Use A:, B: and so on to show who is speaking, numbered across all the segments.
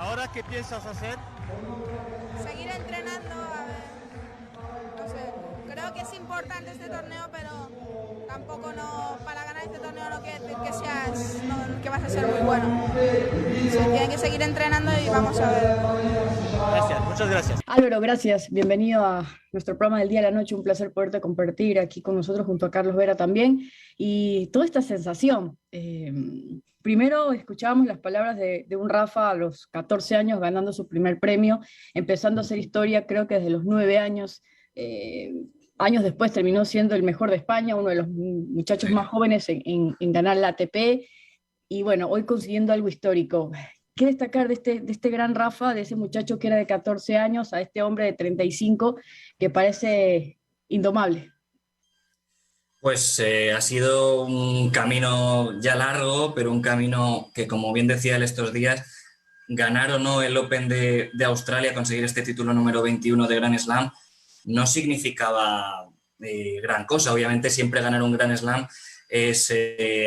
A: ¿Ahora qué piensas hacer?
B: Seguir entrenando, a ver, no sé, creo que es importante este torneo, pero tampoco no, para ganar este torneo no quiere decir que seas, no, que vas a ser muy bueno. Se tiene que seguir entrenando y vamos a ver.
A: Gracias, muchas gracias.
C: Álvaro, gracias. Bienvenido a nuestro programa del día a la noche. Un placer poderte compartir aquí con nosotros junto a Carlos Vera también. Y toda esta sensación. Primero escuchábamos las palabras de un Rafa a los 14 años ganando su primer premio, empezando a hacer historia, creo que desde los 9 años. Años después terminó siendo el mejor de España, uno de los muchachos más jóvenes en ganar la ATP. Y bueno, hoy consiguiendo algo histórico. ¿Qué destacar de este gran Rafa, de ese muchacho que era de 14 años, a este hombre de 35 que parece indomable?
D: Pues ha sido un camino ya largo, pero un camino que, como bien decía él estos días, ganar o no el Open de Australia, conseguir este título número 21 de Grand Slam, no significaba gran cosa. Obviamente siempre ganar un Grand Slam es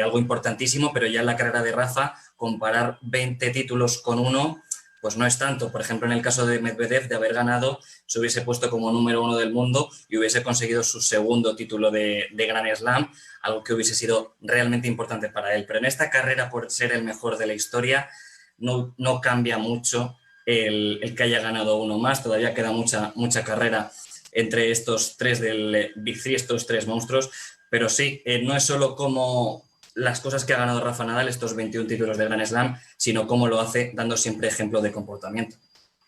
D: algo importantísimo, pero ya en la carrera de Rafa, comparar 20 títulos con uno, pues no es tanto. Por ejemplo, en el caso de Medvedev, de haber ganado, se hubiese puesto como número 1 del mundo y hubiese conseguido su segundo título de Grand Slam, algo que hubiese sido realmente importante para él. Pero en esta carrera, por ser el mejor de la historia, no cambia mucho el que haya ganado uno más. Todavía queda mucha carrera entre estos tres del Big Three, estos tres monstruos. Pero sí, no es solo como las cosas que ha ganado Rafa Nadal, estos 21 títulos de Grand Slam, sino cómo lo hace dando siempre ejemplo de comportamiento.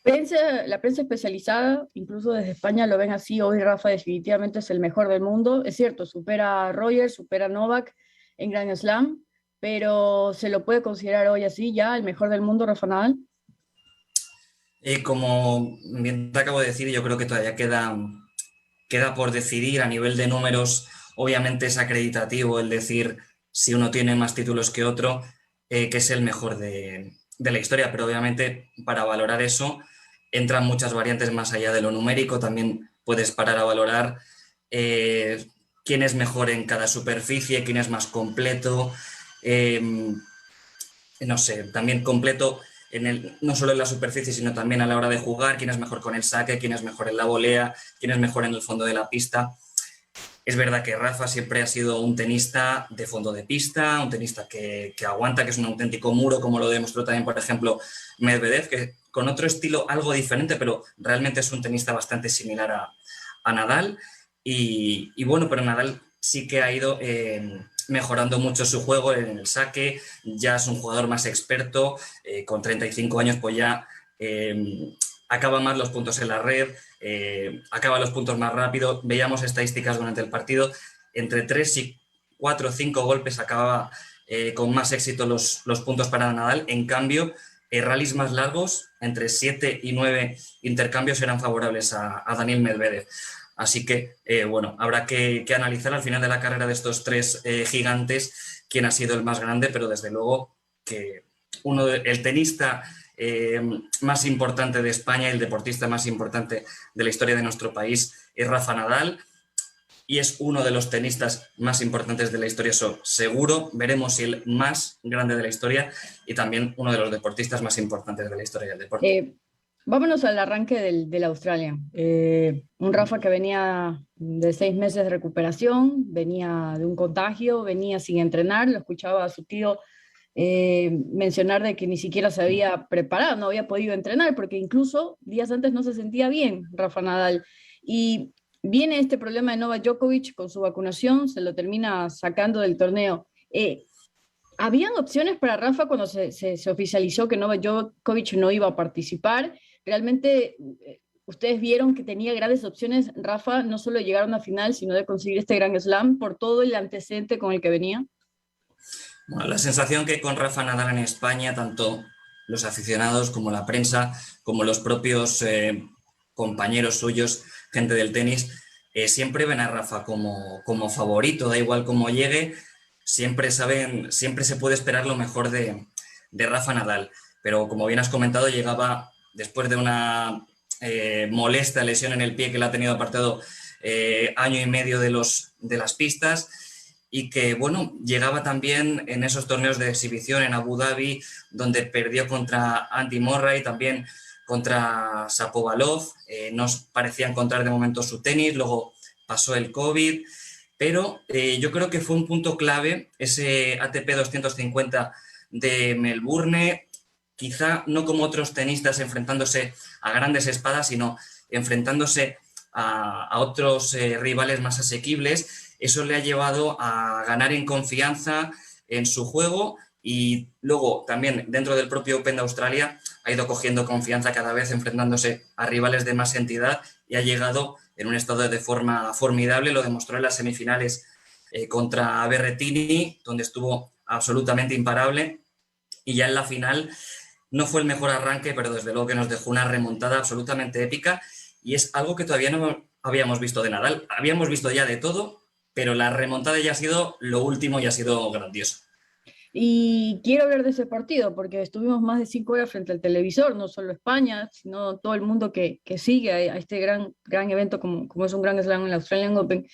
C: La prensa especializada, incluso desde España, lo ven así. Hoy Rafa definitivamente es el mejor del mundo. Es cierto, supera a Roger, supera a Novak en Grand Slam, pero ¿se lo puede considerar hoy así ya el mejor del mundo, Rafa Nadal?
D: Como bien te acabo de decir, yo creo que todavía queda por decidir a nivel de números. Obviamente es acreditativo el decir si uno tiene más títulos que otro, que es el mejor de la historia, pero obviamente para valorar eso entran muchas variantes más allá de lo numérico. También puedes parar a valorar quién es mejor en cada superficie, quién es más completo, no sé, también completo no solo en la superficie, sino también a la hora de jugar, quién es mejor con el saque, quién es mejor en la volea, quién es mejor en el fondo de la pista. Es verdad que Rafa siempre ha sido un tenista de fondo de pista, un tenista que aguanta, que es un auténtico muro, como lo demostró también, por ejemplo, Medvedev, que con otro estilo algo diferente, pero realmente es un tenista bastante similar a Nadal. Y bueno, pero Nadal sí que ha ido mejorando mucho su juego en el saque, ya es un jugador más experto, con 35 años pues ya acaba más los puntos en la red, acaba los puntos más rápido. Veíamos estadísticas durante el partido, entre 3 y 4 o 5 golpes acababa con más éxito los puntos para Nadal. En cambio, rallies más largos, entre 7 y 9 intercambios eran favorables a Daniil Medvedev. Así que, bueno, habrá que analizar al final de la carrera de estos tres gigantes quién ha sido el más grande, pero desde luego que el tenista más importante de España, el deportista más importante de la historia de nuestro país es Rafa Nadal, y es uno de los tenistas más importantes de la historia, eso seguro. Veremos si el más grande de la historia y también uno de los deportistas más importantes de la historia del deporte.
C: Vámonos al arranque del Australia. Un Rafa que venía de 6 meses de recuperación, venía de un contagio, venía sin entrenar. Lo escuchaba a su tío mencionar de que ni siquiera se había preparado, no había podido entrenar, porque incluso días antes no se sentía bien Rafa Nadal. Y viene este problema de Novak Djokovic con su vacunación, se lo termina sacando del torneo. ¿Habían opciones para Rafa cuando se oficializó que Novak Djokovic no iba a participar? ¿Realmente ustedes vieron que tenía grandes opciones Rafa, no solo de llegar a una final, sino de conseguir este Grand Slam por todo el antecedente con el que venía?
D: Bueno, la sensación que con Rafa Nadal en España, tanto los aficionados como la prensa, como los propios compañeros suyos, gente del tenis, siempre ven a Rafa como favorito, da igual cómo llegue, siempre se puede esperar lo mejor de Rafa Nadal. Pero como bien has comentado, llegaba después de una molesta lesión en el pie que le ha tenido apartado año y medio de las pistas. y que, bueno, llegaba también en esos torneos de exhibición en Abu Dhabi, donde perdió contra Andy Murray, también contra Shapovalov, no parecía encontrar de momento su tenis, luego pasó el COVID, pero yo creo que fue un punto clave ese ATP 250 de Melbourne, quizá no como otros tenistas enfrentándose a grandes espadas, sino enfrentándose a otros rivales más asequibles. Eso le ha llevado a ganar en confianza en su juego y luego también dentro del propio Open de Australia ha ido cogiendo confianza cada vez enfrentándose a rivales de más entidad y ha llegado en un estado de forma formidable. Lo demostró en las semifinales contra Berrettini, donde estuvo absolutamente imparable, y ya en la final no fue el mejor arranque, pero desde luego que nos dejó una remontada absolutamente épica y es algo que todavía no habíamos visto de Nadal. Habíamos visto ya de todo, pero la remontada ya ha sido lo último y ha sido grandioso.
C: Y quiero hablar de ese partido porque estuvimos más de 5 horas frente al televisor, no solo España, sino todo el mundo que sigue a este gran evento como es un Grand Slam en el Australian Open.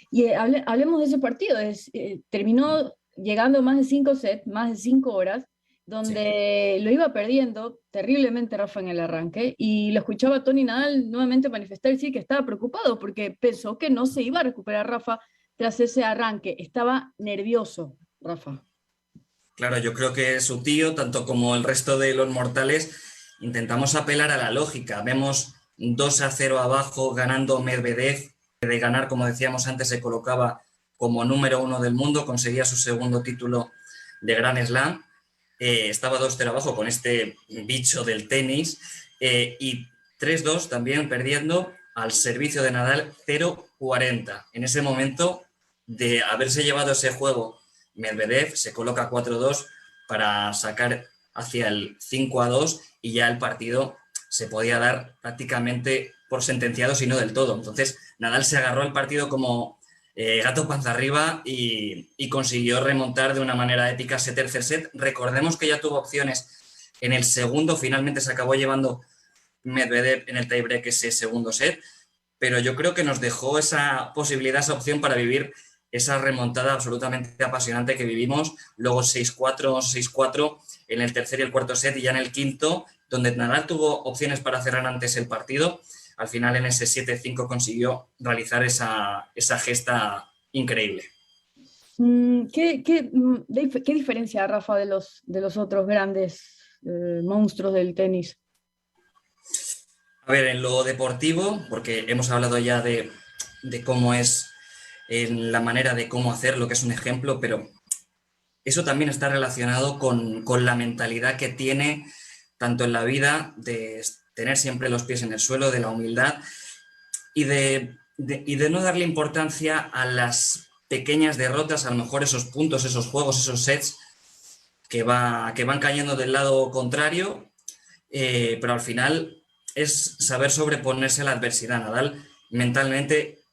C: Y hablemos de ese partido. Terminó llegando más de 5 sets, más de 5 horas, donde lo iba perdiendo terriblemente Rafa en el arranque, y lo escuchaba a Tony Nadal nuevamente manifestar sí que estaba preocupado porque pensó que no se iba a recuperar Rafa tras ese arranque. Estaba nervioso, Rafa.
D: Claro, yo creo que su tío, tanto como el resto de los mortales, intentamos apelar a la lógica. Vemos 2-0 abajo ganando Medvedev. De ganar, como decíamos antes, se colocaba como número 1 del mundo, conseguía su segundo título de Grand Slam. Estaba 2-0 abajo con este bicho del tenis y 3-2 también perdiendo al servicio de Nadal 0-40. En ese momento de haberse llevado ese juego, Medvedev se coloca 4-2 para sacar hacia el 5-2 y ya el partido se podía dar prácticamente por sentenciado, si no del todo. Entonces Nadal se agarró al partido como gato panza arriba y consiguió remontar de una manera épica ese tercer set. Recordemos que ya tuvo opciones en el segundo, finalmente se acabó llevando Medvedev en el tiebreak ese segundo set, pero yo creo que nos dejó esa posibilidad, esa opción para vivir esa remontada absolutamente apasionante que vivimos, luego 6-4, 6-4 en el tercer y el cuarto set, y ya en el quinto, donde Nadal tuvo opciones para cerrar antes el partido, al final en ese 7-5 consiguió realizar esa gesta increíble.
C: ¿Qué diferencia, Rafa, de los otros grandes monstruos del tenis?
D: A ver, en lo deportivo, porque hemos hablado ya de cómo es en la manera de cómo hacerlo, que es un ejemplo, pero eso también está relacionado con la mentalidad que tiene tanto en la vida, de tener siempre los pies en el suelo, de la humildad y de no darle importancia a las pequeñas derrotas, a lo mejor esos puntos, esos juegos, esos sets que van cayendo del lado contrario, pero al final es saber sobreponerse a la adversidad. Nadal mentalmente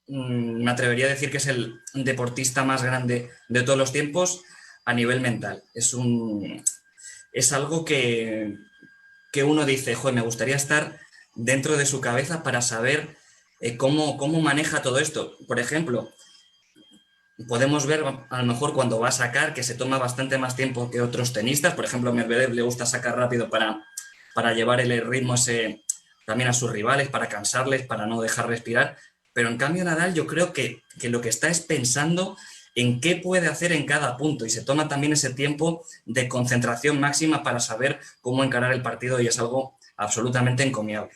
D: me atrevería a decir que es el deportista más grande de todos los tiempos a nivel mental. Es algo que uno dice, joder, me gustaría estar dentro de su cabeza para saber cómo maneja todo esto. Por ejemplo, podemos ver a lo mejor cuando va a sacar que se toma bastante más tiempo que otros tenistas. Por ejemplo, a Medvedev le gusta sacar rápido para llevar el ritmo ese también a sus rivales, para cansarles, para no dejar respirar. Pero en cambio Nadal yo creo que lo que está es pensando en qué puede hacer en cada punto y se toma también ese tiempo de concentración máxima para saber cómo encarar el partido y es algo absolutamente encomiable.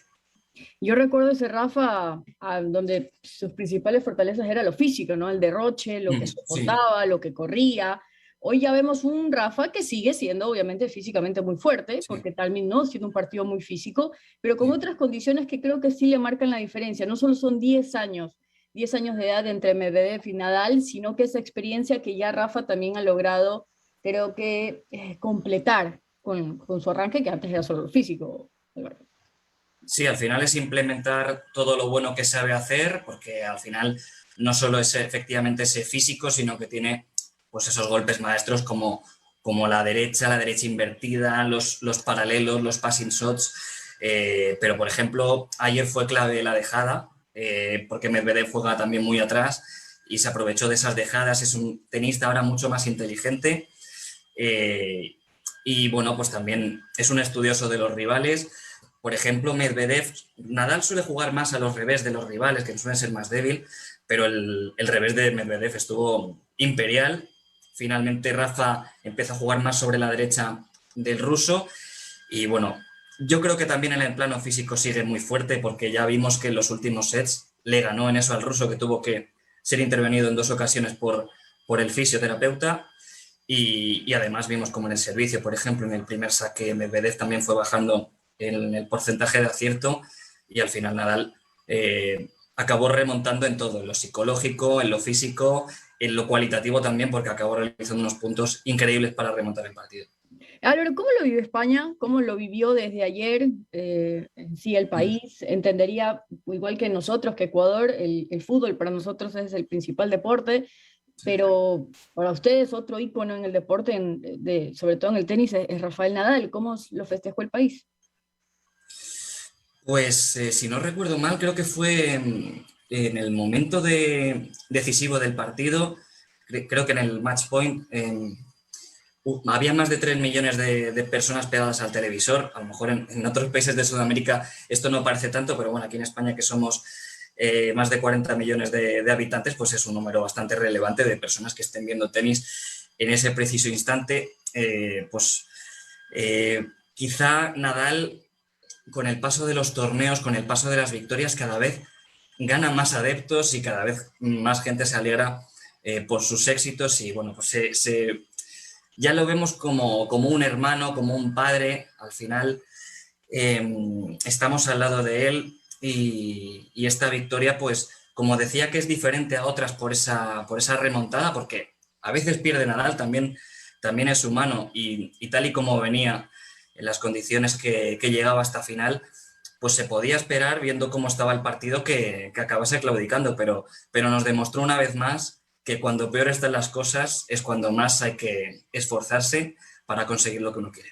C: Yo recuerdo ese Rafa donde sus principales fortalezas era lo físico, ¿no? El derroche, lo que soportaba, lo que corría. Hoy ya vemos un Rafa que sigue siendo obviamente físicamente muy fuerte, porque terminó siendo un partido muy físico, pero con otras condiciones que creo que sí le marcan la diferencia. No solo son 10 años de edad entre Medvedev y Nadal, sino que esa experiencia que ya Rafa también ha logrado, creo que completar con su arranque, que antes era solo físico.
D: Sí, al final es implementar todo lo bueno que sabe hacer, porque al final no solo es efectivamente ese físico, sino que tiene pues esos golpes maestros como la derecha invertida, los paralelos, los passing shots. Pero, por ejemplo, ayer fue clave la dejada, porque Medvedev juega también muy atrás y se aprovechó de esas dejadas. Es un tenista ahora mucho más inteligente y bueno, pues también es un estudioso de los rivales. Por ejemplo, Medvedev, Nadal suele jugar más a los revés de los rivales, que suelen ser más débil, pero el revés de Medvedev estuvo imperial. Finalmente Rafa empieza a jugar más sobre la derecha del ruso y bueno, yo creo que también en el plano físico sigue muy fuerte porque ya vimos que en los últimos sets le ganó en eso al ruso, que tuvo que ser intervenido en 2 ocasiones por el fisioterapeuta y además vimos como en el servicio, por ejemplo, en el primer saque Medvedev también fue bajando en el porcentaje de acierto y al final Nadal acabó remontando en todo, en lo psicológico, en lo físico, en lo cualitativo también, porque acabó realizando unos puntos increíbles para remontar el partido.
C: Álvaro, ¿cómo lo vive España? ¿Cómo lo vivió desde ayer en sí el país? Entendería, igual que nosotros, que Ecuador, el fútbol para nosotros es el principal deporte, pero para ustedes otro ícono en el deporte, sobre todo en el tenis, es Rafael Nadal. ¿Cómo lo festejó el país?
D: Pues si no recuerdo mal, creo que fue en el momento decisivo del partido, creo que en el match point había más de 3 millones de personas pegadas al televisor. A lo mejor en otros países de Sudamérica esto no parece tanto, pero bueno, aquí en España, que somos más de 40 millones de habitantes, pues es un número bastante relevante de personas que estén viendo tenis en ese preciso instante. Quizá Nadal, con el paso de los torneos, con el paso de las victorias, cada vez gana más adeptos y cada vez más gente se alegra por sus éxitos y bueno, pues ya lo vemos como un hermano, como un padre. Al final estamos al lado de él y esta victoria, pues como decía, que es diferente a otras por esa remontada, porque a veces pierde Nadal, también es humano y tal y como venía en las condiciones que llegaba hasta final, pues se podía esperar, viendo cómo estaba el partido, que acabase claudicando, pero nos demostró una vez más que cuando peor están las cosas es cuando más hay que esforzarse para conseguir lo que uno quiere.